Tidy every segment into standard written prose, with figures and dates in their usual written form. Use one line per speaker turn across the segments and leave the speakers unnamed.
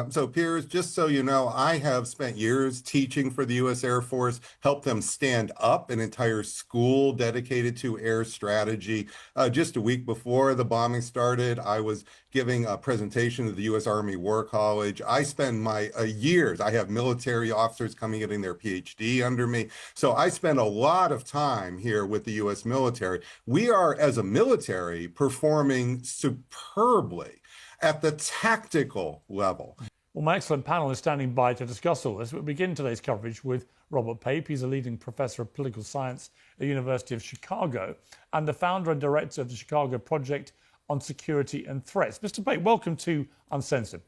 So, Piers, just so you know, I have spent years teaching for the U.S. Air Force, helped them stand up an entire school dedicated to air strategy. Just a week before the bombing started, I was giving a presentation to the U.S. Army War College. I spend my years, I have military officers coming getting their PhD under me. So I spend a lot of time here with the U.S. military. We are, as a military, performing superbly at the tactical level.
Well, my excellent panel is standing by to discuss all this. We'll begin today's coverage with Robert Pape. He's a leading professor of political science at the University of Chicago and the founder and director of the Chicago Project on Security and Threats. Mr. Pape, welcome to Uncensored.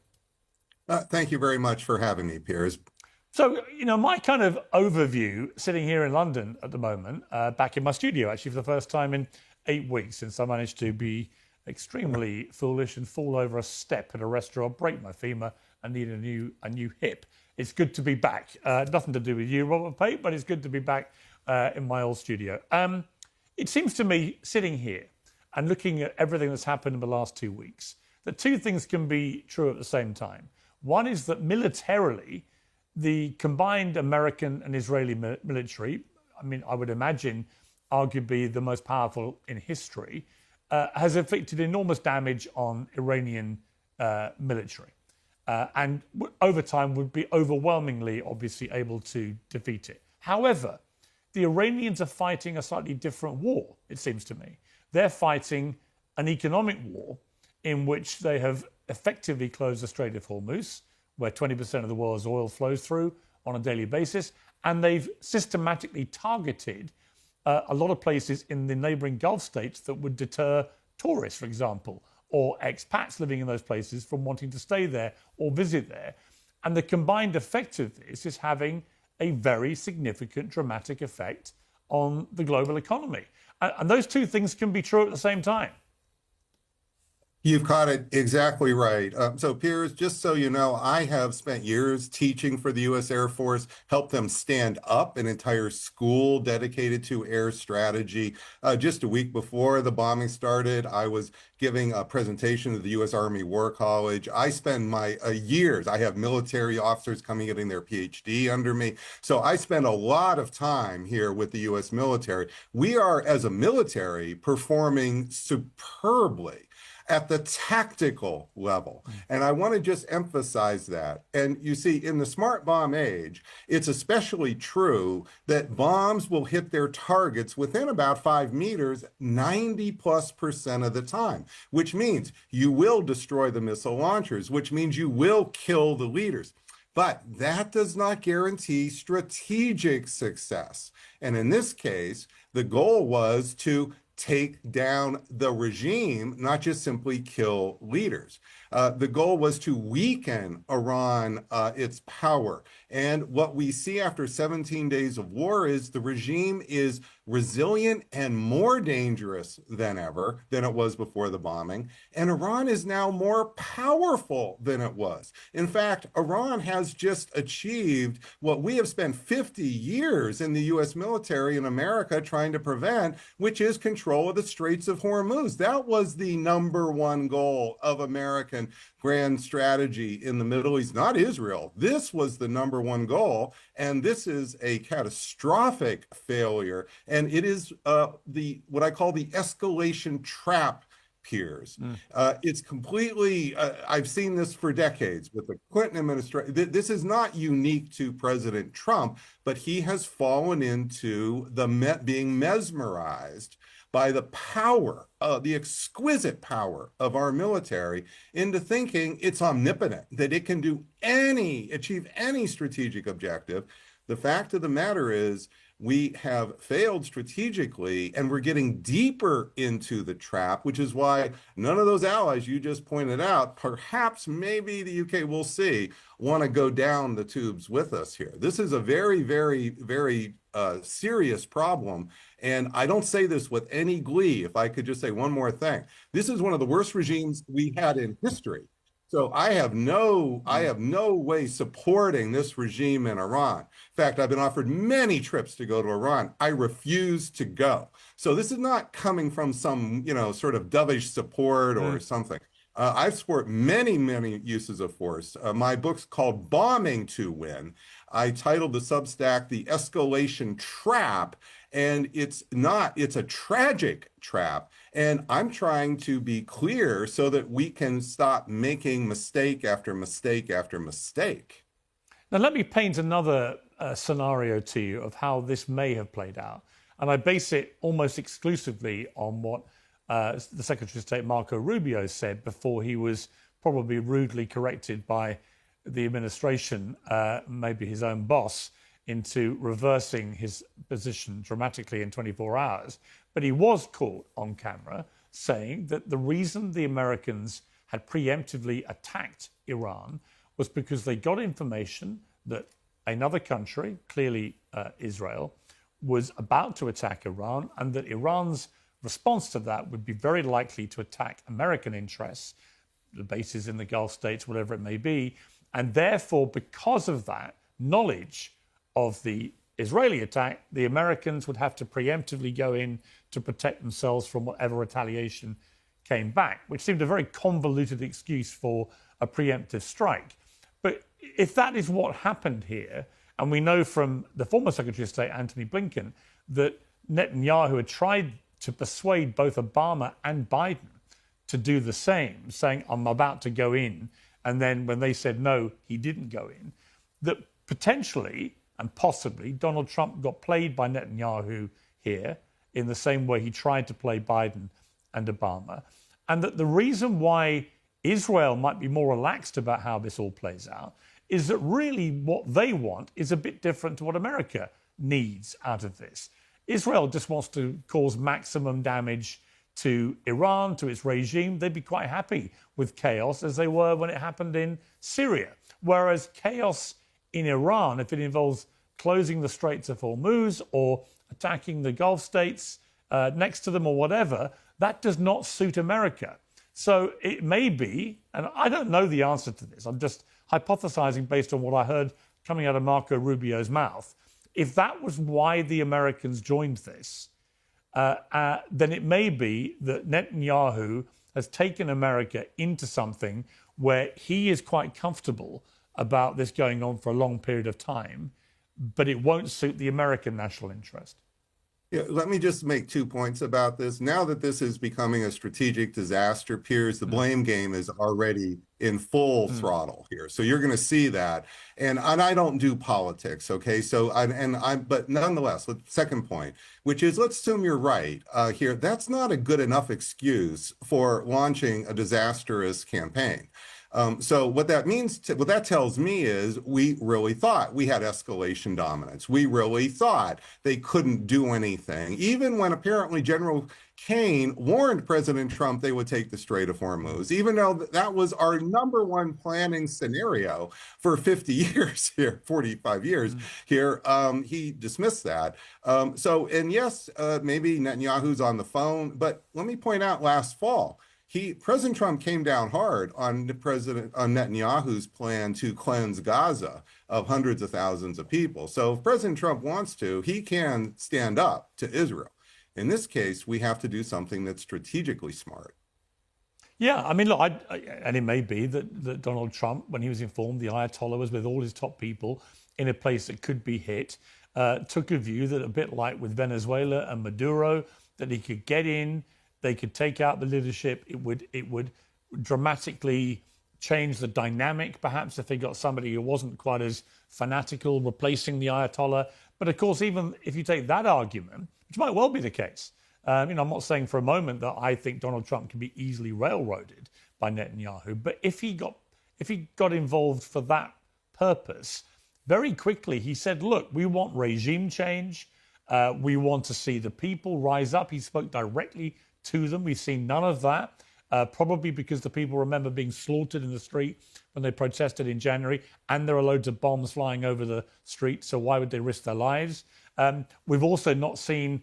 Thank you very much for having me, Piers.
So, my kind of overview, sitting here in London at the moment, back in my studio, actually, for the first time in 8 weeks, since I managed to be extremely foolish and fall over a step at a restaurant, break my femur, and need a new hip. It's good to be back. Nothing to do with you, Robert Pape, but it's good to be back in my old studio. It seems to me, sitting here and looking at everything that's happened in the last 2 weeks, that two things can be true at the same time. One is that militarily, the combined American and Israeli military, I would imagine arguably the most powerful in history, has inflicted enormous damage on Iranian military. And over time would be overwhelmingly, obviously, able to defeat it. However, the Iranians are fighting a slightly different war, it seems to me. They're fighting an economic war in which they have effectively closed the Strait of Hormuz, where 20% of the world's oil flows through on a daily basis, and they've systematically targeted a lot of places in the neighboring Gulf states that would deter tourists, for example, or expats living in those places from wanting to stay there or visit there. And the combined effect of this is having a very significant, dramatic effect on the global economy. And those two things can be true at the same time.
You've caught it exactly right. So, Piers, just so you know, I have spent years teaching for the U.S. Air Force, helped them stand up an entire school dedicated to air strategy. Just a week before the bombing started, I was giving a presentation to the U.S. Army War College. I spend my years, I have military officers coming getting their PhD under me. So I spend a lot of time here with the U.S. military. We are, as a military, performing superbly at the tactical level. And I want to just emphasize that. And you see, in the smart bomb age, it's especially true that bombs will hit their targets within about 5 meters 90+% of the time, which means you will destroy the missile launchers, which means you will kill the leaders. But that does not guarantee strategic success. And in this case, the goal was to take down the regime, not just simply kill leaders. The goal was to weaken Iran, its power. And what we see after 17 days of war is the regime is resilient and more dangerous than ever, than it was before the bombing. And Iran is now more powerful than it was. In fact, Iran has just achieved what we have spent 50 years in the U.S. military in America trying to prevent, which is control of the Straits of Hormuz. That was the #1 goal of American grand strategy in the Middle East, not Israel. This was the #1 goal, and this is a catastrophic failure. And it is what I call the escalation trap, Piers. It's completely, I've seen this for decades with the Clinton administration. This is not unique to President Trump, but he has fallen into being mesmerized by the power, the exquisite power of our military into thinking it's omnipotent, that it can achieve any strategic objective. The fact of the matter is we have failed strategically, and we're getting deeper into the trap, which is why none of those allies you just pointed out, perhaps maybe the UK, will see, want to go down the tubes with us here. This is a very, very, very serious problem. And I don't say this with any glee. If I could just say one more thing, this is one of the worst regimes we had in history. So I have no way supporting this regime in Iran. In fact, I've been offered many trips to go to Iran. I refuse to go. So this is not coming from some, sort of dovish support or something. I've support many, many uses of force. My book's called Bombing to Win. I titled the Substack The Escalation Trap, and it's a tragic trap. And I'm trying to be clear so that we can stop making mistake after mistake after mistake.
Now, let me paint another scenario to you of how this may have played out. And I base it almost exclusively on what the Secretary of State Marco Rubio said before he was probably rudely corrected by the administration, maybe his own boss, into reversing his position dramatically in 24 hours. But he was caught on camera saying that the reason the Americans had preemptively attacked Iran was because they got information that another country, clearly Israel, was about to attack Iran, and that Iran's response to that would be very likely to attack American interests, the bases in the Gulf states, whatever it may be. And therefore, because of that knowledge of the Israeli attack, the Americans would have to preemptively go in to protect themselves from whatever retaliation came back, which seemed a very convoluted excuse for a preemptive strike. But if that is what happened here, and we know from the former Secretary of State, Antony Blinken, that Netanyahu had tried to persuade both Obama and Biden to do the same, saying, I'm about to go in. And then when they said no, he didn't go in. That potentially and possibly Donald Trump got played by Netanyahu here in the same way he tried to play Biden and Obama. And that the reason why Israel might be more relaxed about how this all plays out is that really what they want is a bit different to what America needs out of this. Israel just wants to cause maximum damage to Iran, to its regime. They'd be quite happy with chaos as they were when it happened in Syria. Whereas chaos in Iran, if it involves closing the Straits of Hormuz or attacking the Gulf states next to them or whatever, that does not suit America. So it may be, and I don't know the answer to this, I'm just hypothesizing based on what I heard coming out of Marco Rubio's mouth. If that was why the Americans joined this, then it may be that Netanyahu has taken America into something where he is quite comfortable about this going on for a long period of time, but it won't suit the American national interest.
Yeah, let me just make 2 points about this. Now that this is becoming a strategic disaster, Piers, the blame game is already in full throttle here. So you're going to see that. And I don't do politics, okay? So, but nonetheless, second point, which is, let's assume you're right here. That's not a good enough excuse for launching a disastrous campaign. So what that tells me is we really thought we had escalation dominance. We really thought they couldn't do anything, even when apparently General Kane warned President Trump they would take the Strait of Hormuz, even though that was our #1 planning scenario for 50 years here, 45 years here. He dismissed that. And yes, maybe Netanyahu's on the phone, but let me point out last fall, President Trump came down hard on Netanyahu's plan to cleanse Gaza of hundreds of thousands of people. So if President Trump wants to, he can stand up to Israel. In this case, we have to do something that's strategically smart.
Yeah, I mean, look, and it may be that Donald Trump, when he was informed the Ayatollah was with all his top people in a place that could be hit, took a view that a bit like with Venezuela and Maduro, that he could get in, they could take out the leadership. It would dramatically change the dynamic, perhaps, if they got somebody who wasn't quite as fanatical replacing the Ayatollah. But of course, even if you take that argument, which might well be the case, I'm not saying for a moment that I think Donald Trump can be easily railroaded by Netanyahu. But if he got involved for that purpose, very quickly he said, "Look, we want regime change. We want to see the people rise up." He spoke directly to them. We've seen none of that, probably because the people remember being slaughtered in the street when they protested in January, and there are loads of bombs flying over the street, so why would they risk their lives? We've also not seen,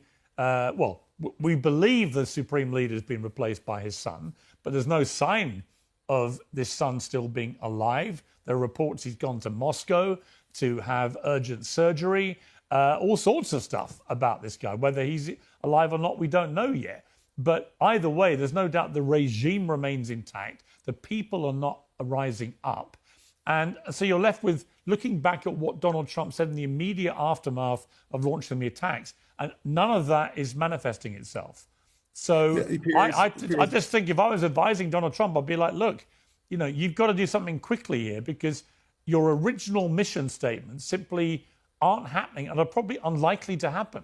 we believe the supreme leader has been replaced by his son, but there's no sign of this son still being alive. There are reports he's gone to Moscow to have urgent surgery, all sorts of stuff about this guy. Whether he's alive or not, we don't know yet. But either way, there's no doubt the regime remains intact. The people are not rising up. And so you're left with looking back at what Donald Trump said in the immediate aftermath of launching the attacks, and none of that is manifesting itself. So I just think if I was advising Donald Trump, I'd be like, look, you've got to do something quickly here because your original mission statements simply aren't happening and are probably unlikely to happen.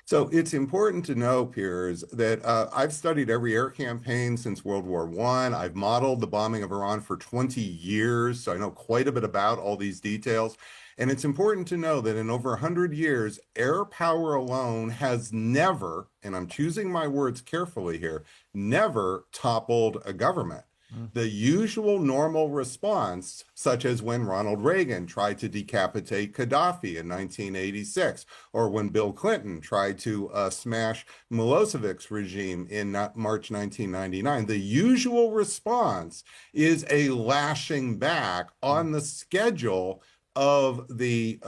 So it's important to know, Piers, that I've studied every air campaign since World War I. I've modeled the bombing of Iran for 20 years, so I know quite a bit about all these details. And it's important to know that in over 100 years, air power alone has never, and I'm choosing my words carefully here, never toppled a government. The usual normal response, such as when Ronald Reagan tried to decapitate Gaddafi in 1986, or when Bill Clinton tried to smash Milosevic's regime in March 1999, the usual response is a lashing back on the schedule of the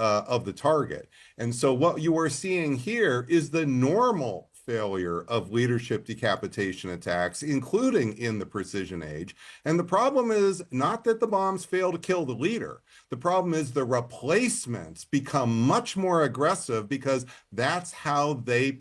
target. And so what you are seeing here is the normal failure of leadership decapitation attacks, including in the precision age. And the problem is not that the bombs fail to kill the leader. The problem is the replacements become much more aggressive because that's how they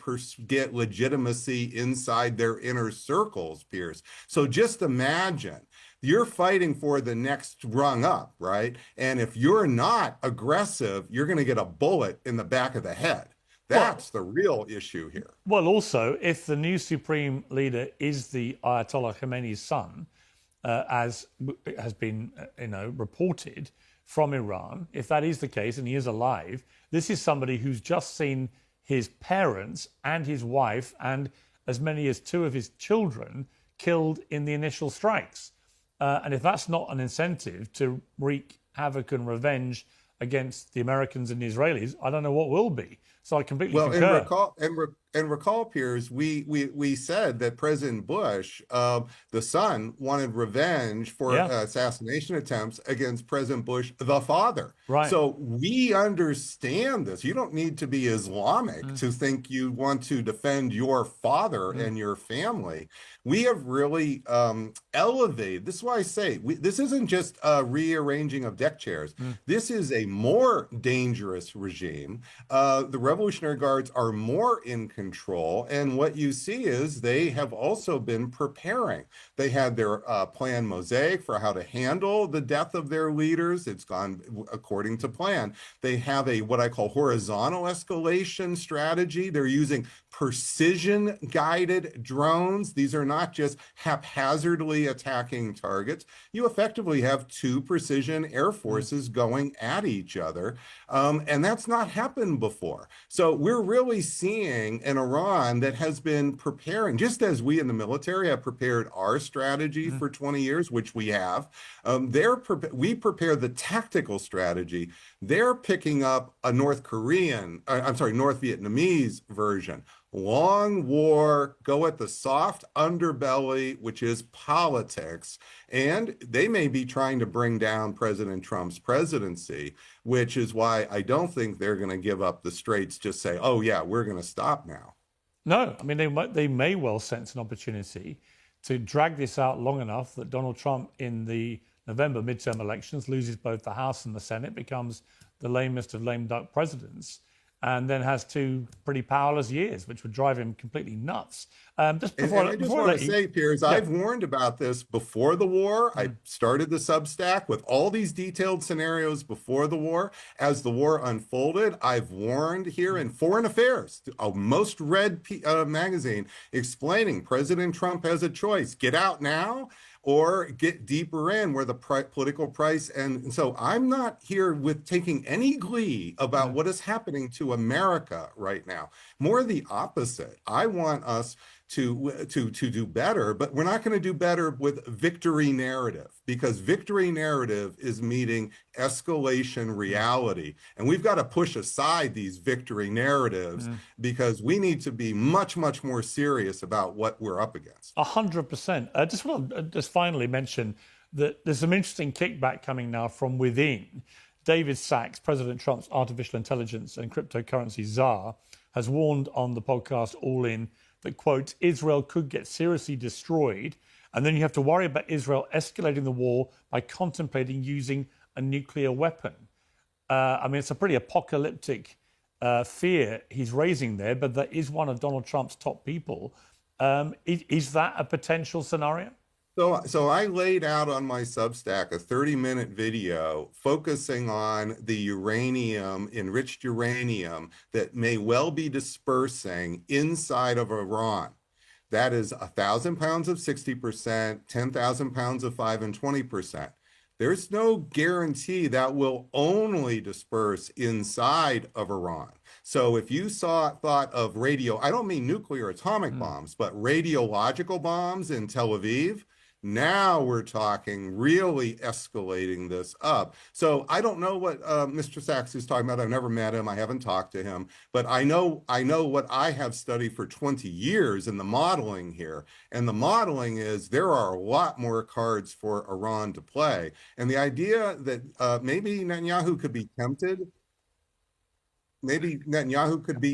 get legitimacy inside their inner circles, Piers. So just imagine you're fighting for the next rung up, right? And if you're not aggressive, you're going to get a bullet in the back of the head. That's the real issue here.
Well, also, if the new supreme leader is the Ayatollah Khamenei's son, as has been, reported from Iran, if that is the case and he is alive, this is somebody who's just seen his parents and his wife and as many as 2 of his children killed in the initial strikes. And if that's not an incentive to wreak havoc and revenge against the Americans and the Israelis, I don't know what will be. So I completely concur.
And recall, Piers, we said that President Bush, the son, wanted revenge for assassination attempts against President Bush, the father.
Right.
So we understand this. You don't need to be Islamic to think you want to defend your father and your family. We have really elevated. This is why I say this isn't just a rearranging of deck chairs. This is a more dangerous regime. The Revolutionary Guards are more in control. And what you see is they have also been preparing. They had their plan Mosaic for how to handle the death of their leaders. It's gone according to plan. They have a what I call horizontal escalation strategy. They're using precision guided drones. These are not just haphazardly attacking targets. You effectively have 2 precision air forces going at each other. And that's not happened before. So we're really seeing an Iran that has been preparing, just as we in the military have prepared our strategy for 20 years, which we have. We prepare the tactical strategy. They're picking up a North Vietnamese version. Long war, go at the soft underbelly, which is politics. And they may be trying to bring down President Trump's presidency, which is why I don't think they're going to give up the straits, just say, oh, yeah, we're going to stop now.
No, I mean, they may well sense an opportunity to drag this out long enough that Donald Trump in the November midterm elections loses both the House and the Senate, becomes the lamest of lame duck presidents, and then has 2 pretty powerless years, which would drive him completely nuts.
I just want to say, Piers, I've warned about this before the war. I started the Substack with all these detailed scenarios before the war. As the war unfolded, I've warned here in Foreign Affairs, a most read magazine, explaining President Trump has a choice: get out now or get deeper in where the political price. And so I'm not here with taking any glee about what is happening to America right now. More the opposite. I want us to do better, but we're not going to do better with victory narrative, because victory narrative is meeting escalation reality. And we've got to push aside these victory narratives because we need to be much, much more serious about what we're up against.
100%. I just want to just finally mention that there's some interesting kickback coming now from within. David Sachs, President Trump's artificial intelligence and cryptocurrency czar, has warned on the podcast All In that, quote, Israel could get seriously destroyed And then you have to worry about Israel escalating the war by contemplating using a nuclear weapon. I mean, it's a pretty apocalyptic fear he's raising there, but that is one of Donald Trump's top people. Is that a potential scenario?
So I laid out on my Substack a 30-minute video focusing on the uranium, enriched uranium that may well be dispersing inside of Iran. That is 1,000 pounds of 60%, 10,000 pounds of 5 and 20%. There's no guarantee that will only disperse inside of Iran. So if you thought of I don't mean nuclear atomic bombs, but radiological bombs in Tel Aviv, now we're talking really escalating this up. So I don't know what Mr. Sachs is talking about. I've never met him. I haven't talked to him, but I know what I have studied for 20 years in the modeling here. And the modeling is there are a lot more cards for Iran to play. And the idea that maybe Netanyahu could be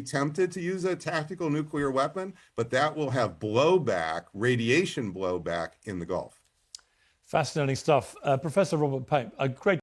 tempted to use a tactical nuclear weapon, but that will have blowback, radiation blowback in the Gulf.
Fascinating stuff. Professor Robert Pape, a great